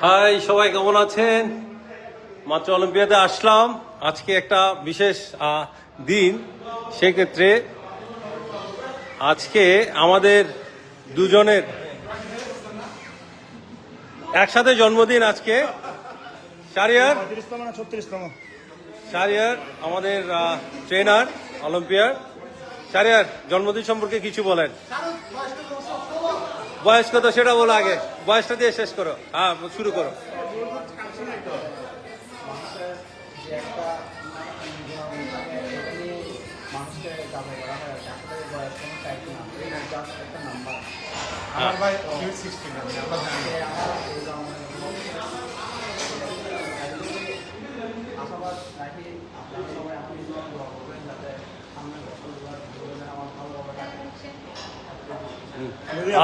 High, সবাই কেমন আছেন? মাত্র অলিম্পিয়াতে আসলাম। আজকে একটা বিশেষ দিন। সেক্ষেত্রে আজকে আমাদের দুজনের একসাথে জন্মদিন। আজকে শাহরিয়ার শাহরিয়ার আমাদের ট্রেনার অলিম্পিয়ার। শাহরিয়ার, জন্মদিন সম্পর্কে কিছু বলেন। বয়স কত সেটা বলো আগে, বয়সটা দিয়ে শেষ করো। হ্যাঁ, শুরু করো। আমার ভাই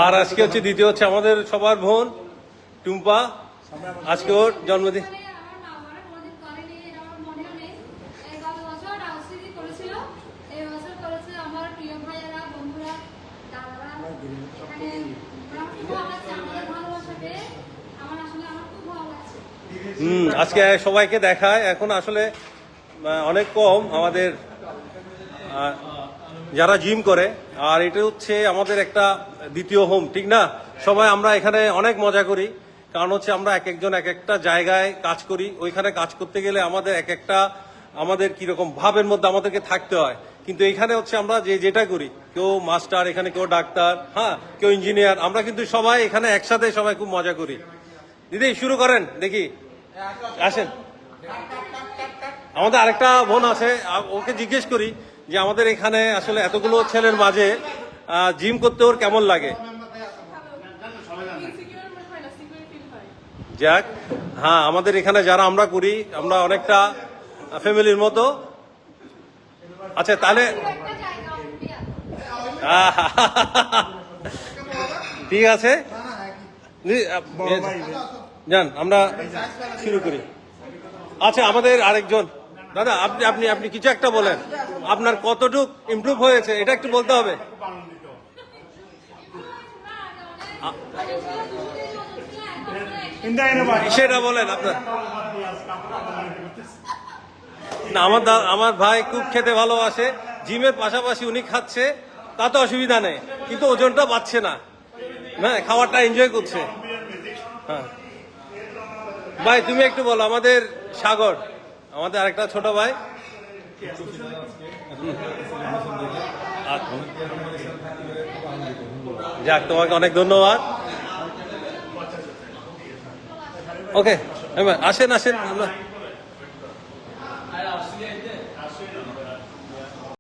আর আজকে হচ্ছে দ্বিতীয় হচ্ছে আমাদের সবার বোন টুম্পা। আজকে ওর জন্মদিন। আজকে সবাইকে দেখায়। এখন আসলে অনেক কম আমাদের যারা জিম করে, আর এটা হচ্ছে আমাদের একটা দ্বিতীয় হোম, ঠিক না? সবাই আমরা এখানে অনেক মজা করি, কারণ হচ্ছে আমরা এক একজন এক একটা জায়গায় কাজ করি। ওইখানে কাজ করতে গেলে আমাদের এক একটা আমাদের কিরকম ভাবের মধ্যে আমাদেরকে থাকতে হয়, কিন্তু এখানে হচ্ছে আমরা যেটা করি, কেউ মাস্টার, এখানে কেউ ডাক্তার, হ্যাঁ, কেউ ইঞ্জিনিয়ার, আমরা কিন্তু সবাই এখানে একসাথে সবাই খুব মজা করি। দিদি শুরু করেন, দেখি আসেন। আমাদের আরেকটা বোন আছে, ওকে জিজ্ঞেস করি যে আমাদের এখানে আসলে এতগুলো ছেলের মাঝে জিম করতে ওর কেমন লাগে। যাক, হ্যাঁ, আমাদের এখানে যারা আমরা করি, আমরা অনেকটা ফ্যামিলির মতো। আচ্ছা, তাহলে ঠিক আছে, যান আমরা শুরু করি। আচ্ছা, আমাদের আরেকজন দাদা, আপনি আপনি আপনি কিছু একটা বলেন, আপনার কতটুক ইমপ্রুভ হয়েছে এটা একটু বলতে হবে। সেটা বলেন আপনার। না, আমার ভাই খুব খেতে ভালোবাসে। জিমের পাশাপাশি উনি খাচ্ছে, তাতে অসুবিধা নেই, কিন্তু ওজনটা বাড়ছে না। হ্যাঁ, খাবারটা এনজয় করছে। হ্যাঁ ভাই, তুমি একটু বলো। আমাদের সাগর, আমাদের আরেকটা ছোট ভাই। যাক, তোমাকে অনেক ধন্যবাদ। ওকে, আসেন আসেন। আমরা